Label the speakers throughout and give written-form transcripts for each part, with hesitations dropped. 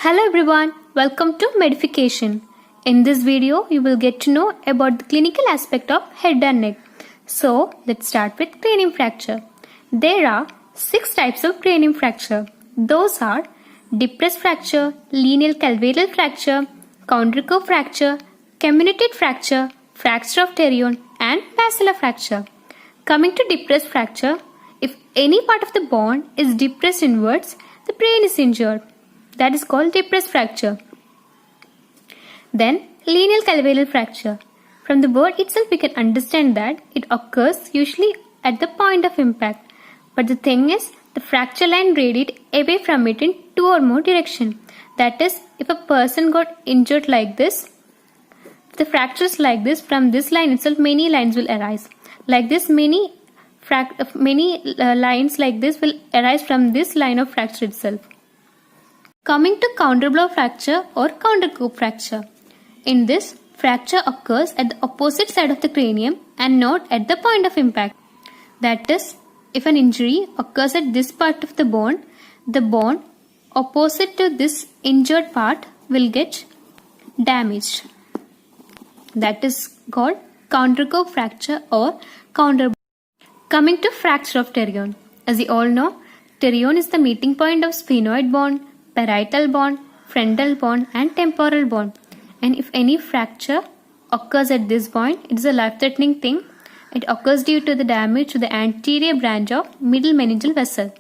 Speaker 1: Hello everyone, welcome to Medification. In this video, you will get to know about the clinical aspect of head and neck. So, let's start with cranium fracture. There are 6 types of cranium fracture. Those are depressed fracture, lineal calvareal fracture, countercurve fracture, comminuted fracture, fracture of Terrion, and basilar fracture. Coming to depressed fracture, if any part of the bone is depressed inwards, the brain is injured. That is called depressed fracture. Then lineal calvareal fracture. From the word itself we can understand that it occurs usually at the point of impact. But the thing is, the fracture line radiates away from it in 2 or more directions. That is, if a person got injured like this, the fractures like this, from this line itself many lines will arise. Like this, many lines like this will arise from this line of fracture itself. Coming to counterblow fracture or countercurve fracture. In this, fracture occurs at the opposite side of the cranium and not at the point of impact. That is, if an injury occurs at this part of the bone opposite to this injured part will get damaged. That is called countercurve fracture or counterblow. Coming to fracture of Terrion. As you all know, Terrion is the meeting point of sphenoid bone, parietal bone, frontal bone and temporal bone. And if any fracture occurs at this point, it is a life-threatening thing. It occurs due to the damage to the anterior branch of middle meningeal vessel,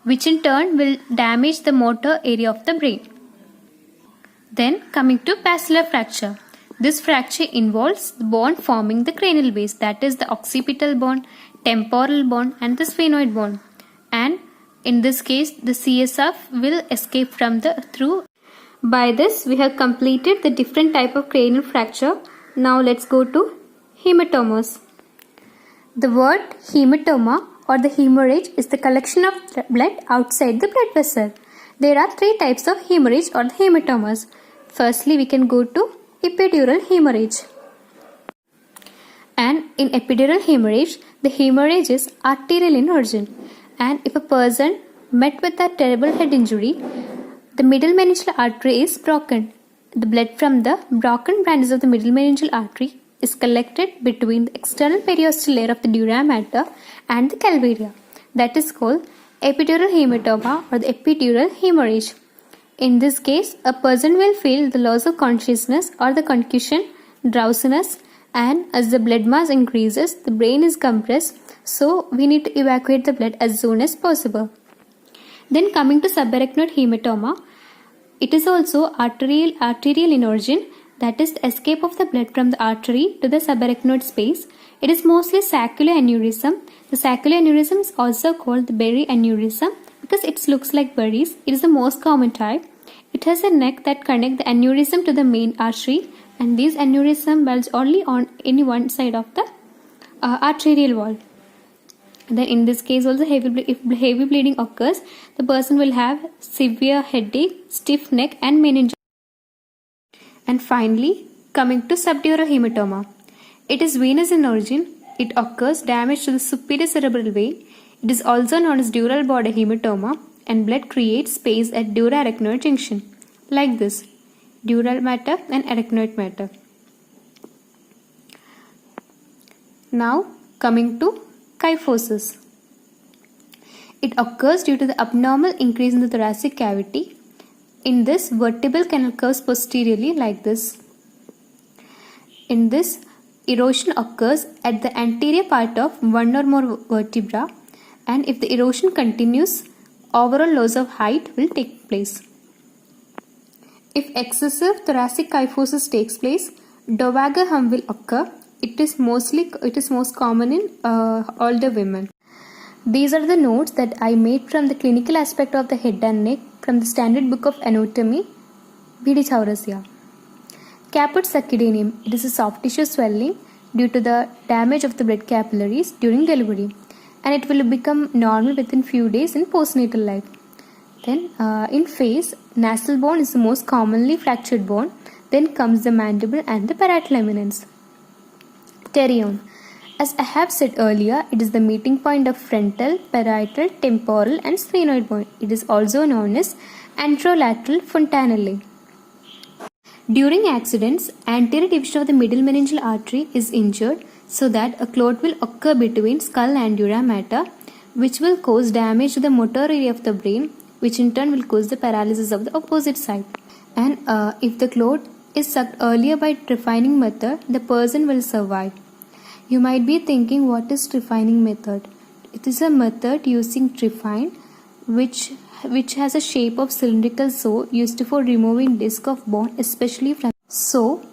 Speaker 1: which in turn will damage the motor area of the brain. Then coming to basilar fracture. This fracture involves the bone forming the cranial base, that is the occipital bone, temporal bone and the sphenoid bone. And in this case, the CSF will escape from the through. By this, we have completed the different type of cranial fracture. Now let's go to hematomas. The word hematoma or the hemorrhage is the collection of blood outside the blood vessel. There are 3 types of hemorrhage or the hematomas. Firstly, we can go to epidural hemorrhage. And in epidural hemorrhage, the hemorrhage is arterial in origin. And if a person met with a terrible head injury, the middle meningeal artery is broken. The blood from the broken branches of the middle meningeal artery is collected between the external periosteal layer of the dura mater and the calvaria. That is called epidural hematoma or the epidural hemorrhage. In this case, a person will feel the loss of consciousness or the concussion, drowsiness, and as the blood mass increases, the brain is compressed, so we need to evacuate the blood as soon as possible. Then coming to subarachnoid hematoma, it is also arterial in origin, that is the escape of the blood from the artery to the subarachnoid space. It is mostly saccular aneurysm. The saccular aneurysm is also called the berry aneurysm because it looks like berries. It is the most common type. It has a neck that connects the aneurysm to the main artery, and these aneurysm bulge only on any one side of the arterial wall. Then in this case also, if heavy bleeding occurs, the person will have severe headache, stiff neck and meningitis. And finally, coming to subdural hematoma. It is venous in origin. It occurs damage to the superior cerebral vein. It is also known as dural border hematoma, and blood creates space at dura-arachnoid junction, like this, dural matter and arachnoid matter. Now coming to kyphosis. It occurs due to the abnormal increase in the thoracic cavity. In this, vertebral canal curves posteriorly like this. In this, erosion occurs at the anterior part of one or more vertebra, and if the erosion continues, overall loss of height will take place. If excessive thoracic kyphosis takes place, Dowager hum will occur. It is most common in older women. These are the notes that I made from the clinical aspect of the head and neck from the Standard Book of Anatomy, B.D. Chaurasia. Caput succedaneum. It is a soft tissue swelling due to the damage of the blood capillaries during delivery, and it will become normal within few days in postnatal life. Then in face, nasal bone is the most commonly fractured bone. Then comes the mandible and the parietal eminence. Terrion. As I have said earlier, it is the meeting point of frontal, parietal, temporal and sphenoid bone. It is also known as Anterolateral fontanelle. During accidents, anterior division of the middle meningeal artery is injured so that a clot will occur between skull and dura mater, which will cause damage to the motor area of the brain, which in turn will cause the paralysis of the opposite side. And if the clot is sucked earlier by trephining method, the person will survive. You might be thinking, what is trephining method? It is a method using trephine, which has a shape of cylindrical saw used for removing disc of bone, especially from. So,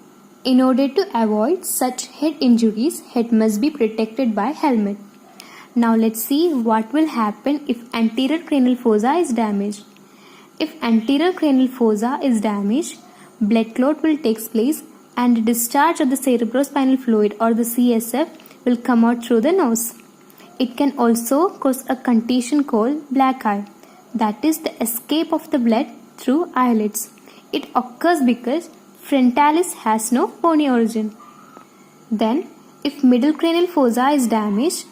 Speaker 1: in order to avoid such head injuries, head must be protected by helmet. Now let's see what will happen if anterior cranial fossa is damaged. If anterior cranial fossa is damaged, blood clot will take place and discharge of the cerebrospinal fluid or the CSF will come out through the nose. It can also cause a condition called black eye, that is the escape of the blood through eyelids. It occurs because frontalis has no bony origin. Then, if middle cranial fossa is damaged,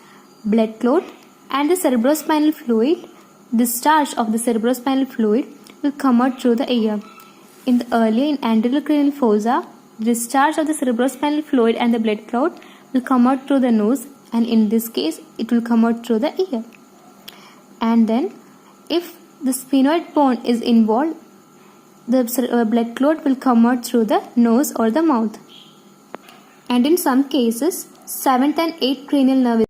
Speaker 1: blood clot and the cerebrospinal fluid, discharge of the cerebrospinal fluid will come out through the ear. In the earlier in anterior cranial fossa, discharge of the cerebrospinal fluid and the blood clot will come out through the nose, and in this case it will come out through the ear. And then if the sphenoid bone is involved, the blood clot will come out through the nose or the mouth. And in some cases, 7th and 8th cranial nerve.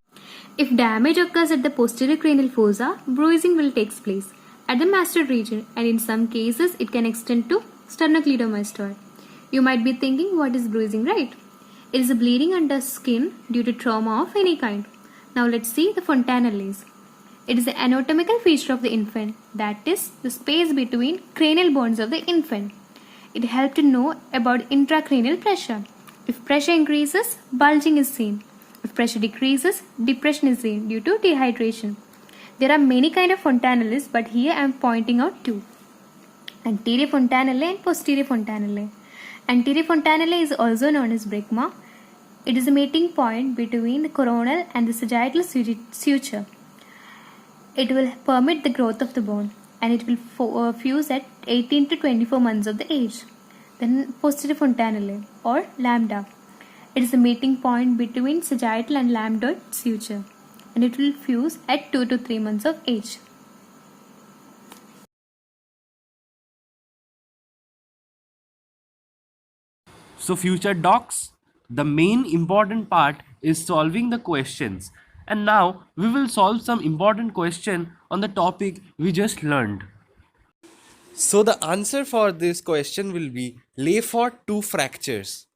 Speaker 1: If damage occurs at the posterior cranial fossa, bruising will take place at the masted region, and in some cases it can extend to sternocleidomastoid. You might be thinking, what is bruising, right? It is a bleeding under skin due to trauma of any kind. Now let's see the fontanelles. It is the anatomical feature of the infant, that is, the space between cranial bones of the infant. It helps to know about intracranial pressure. If pressure increases, bulging is seen. If pressure decreases, depression is seen due to dehydration. There are many kinds of fontanelles, but here I am pointing out two: anterior fontanelle and posterior fontanelle. Anterior fontanelle is also known as brecma. It is a meeting point between the coronal and the sagittal suture. It will permit the growth of the bone, and it will fuse at 18 to 24 months of the age. Then posterior fontanelle or lambda. It is a meeting point between sagittal and lambdoid suture, and it will fuse at 2 to 3 months of age.
Speaker 2: So future docs, the main important part is solving the questions. And now we will solve some important question on the topic we just learned.
Speaker 3: So the answer for this question will be Le Fort 2 fractures.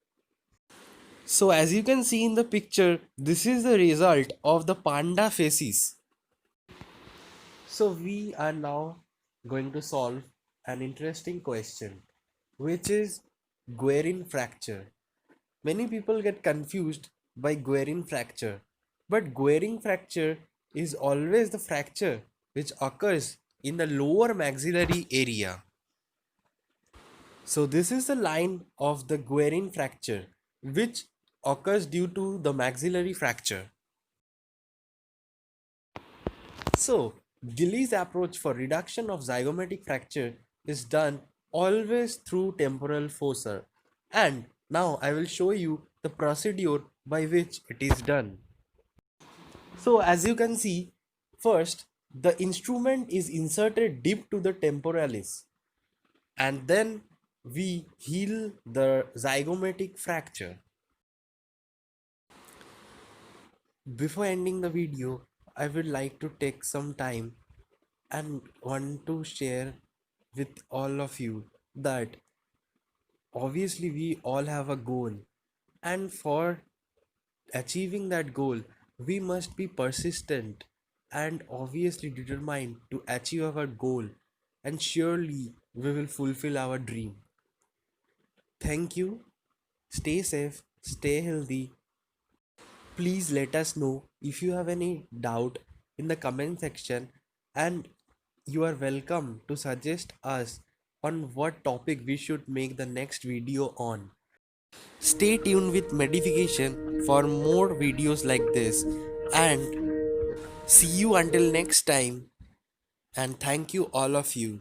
Speaker 3: So as you can see in the picture, this is the result of the panda facies. So we are now going to solve an interesting question, which is Guerin fracture. Many people get confused by Guerin fracture, but Guerin fracture is always the fracture which occurs in the lower maxillary area. So this is the line of the Guerin fracture, which occurs due to the maxillary fracture. So Gillies' approach for reduction of zygomatic fracture is done always through temporal fossa, and now I will show you the procedure by which it is done. So as you can see, first the instrument is inserted deep to the temporalis, and then we heal the zygomatic fracture. Before ending the video, I would like to take some time and want to share with all of you that obviously we all have a goal, and for achieving that goal we must be persistent and obviously determined to achieve our goal, and surely we will fulfill our dream. Thank you. Stay safe, stay healthy. Please let us know if you have any doubt in the comment section, and you are welcome to suggest us on what topic we should make the next video on. Stay tuned with Medification for more videos like this, and see you until next time, and thank you all of you.